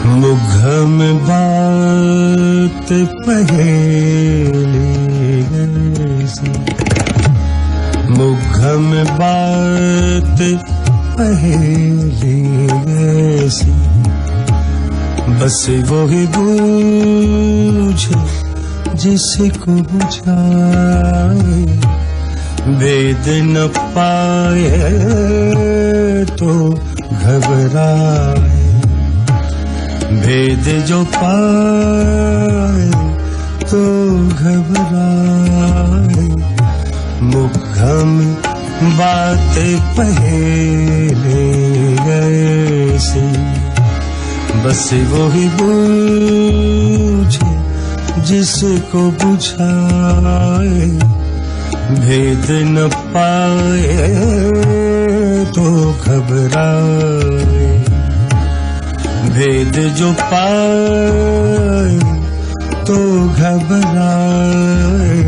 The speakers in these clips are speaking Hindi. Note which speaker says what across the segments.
Speaker 1: मुघम बात पहेली ऐसी, मुघम बात पहेली ऐसी, बस वो ही बूझे जिसको बुझाए, भेद न पाए तो घबराए, भेद जो पाए तो घबराए, मुघम बात पहेली ऐसी, बस वो ही बूझे जिसको बुझाए, भेद न पाए तो घबराए, भेद जो पाए तो घबराए,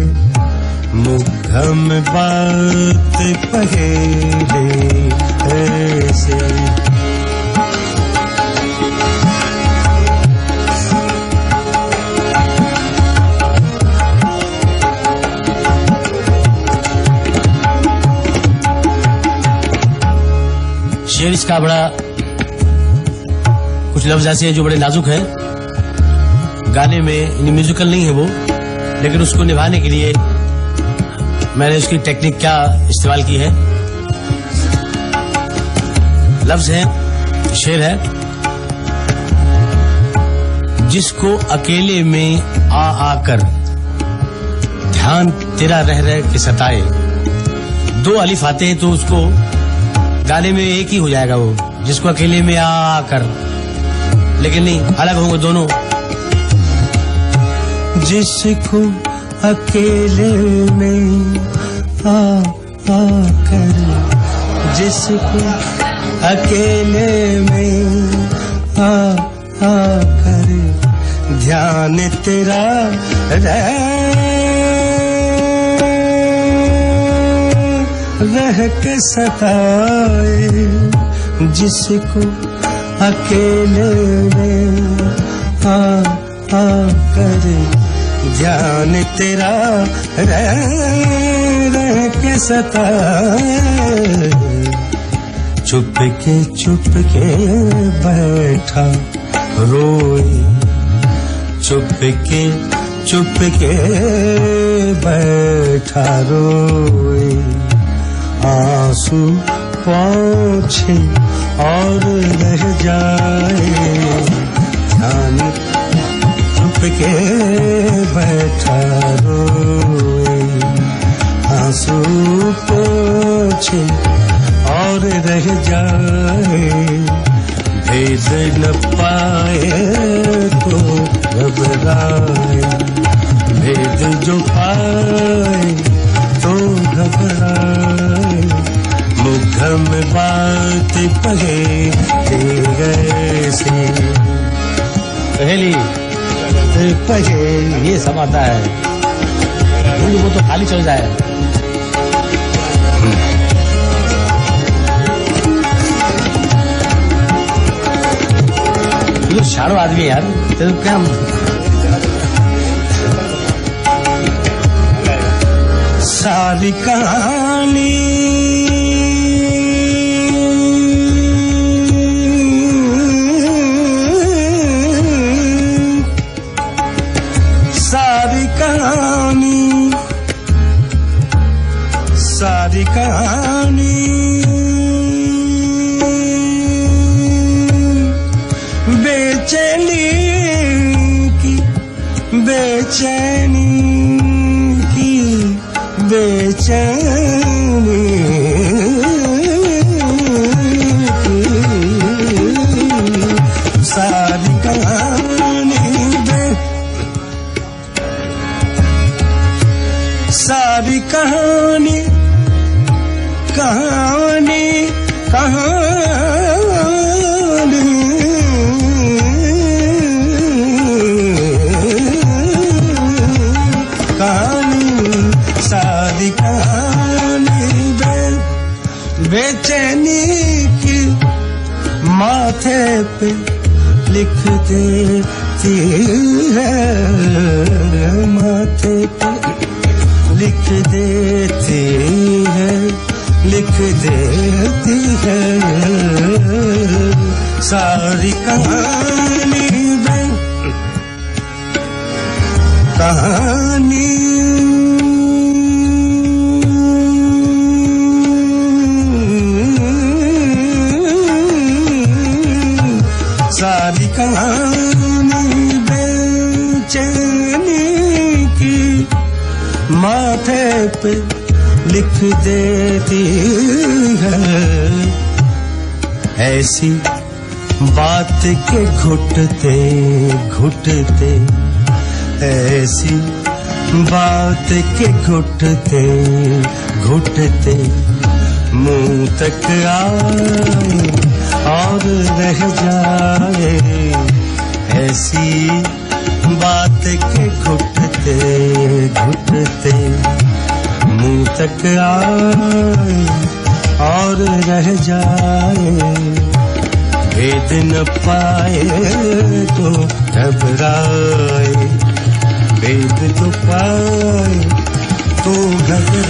Speaker 1: मुघम बात पहेली ऐसे।
Speaker 2: शेर इसका बड़ा कुछ लफ्ज ऐसे हैं जो बड़े नाजुक हैं, गाने में म्यूजिकल नहीं है वो, लेकिन उसको निभाने के लिए मैंने उसकी टेक्निक क्या इस्तेमाल की है। लफ्ज है, शेर है, जिसको अकेले में आ आकर ध्यान तेरा रह रह के सताए। दो अलिफ आते हैं तो उसको गाने में एक ही हो जाएगा वो, जिसको अकेले में आ आकर, लेकिन नहीं, अलग होंगे दोनों।
Speaker 1: जिसको अकेले में आ आकर, जिसको अकेले में आ आकर ध्यान तेरा रह के सताए, जिसको अकेले में आ आकर ध्यान तेरा रह के सताए, चुप के बैठा रोए, चुप के बैठा रोए, आंसू पहुँचे और रह जाए, ध्यान चुप के बैठा रोए, आंसू पहुँचे और रह जाए, भेद न पाए तो घबराए, भेद जो पाए तो घबराए, मुघम बात पहेली ऐसी।
Speaker 2: पहेली ये सब आता है, वो तो खाली चल जाए। ये तो शारो आदमी है यार, तेरे क्या
Speaker 1: सारी कहानी सारी कहानी बेचैनी की, बेचैनी की, बेचैनी की, सारी कहानी सारी कहानी कहानी कहानी कहानी सारी कहानी लिख देती है माथे पे, लिख देती है, लिख देती है सारी कहानी में, कहानी सारी कहानी बेचैनी की माथे पे लिख देती है। ऐसी बात के घुटते घुटते, ऐसी बात के घुटते घुटते मुंह तक आए और रह जाए। ऐसी बात के घुटते घुटते मुंह तक आए और रह जाए। भेद न पाए तो घबराए, भेद तो पाए तो घबराए।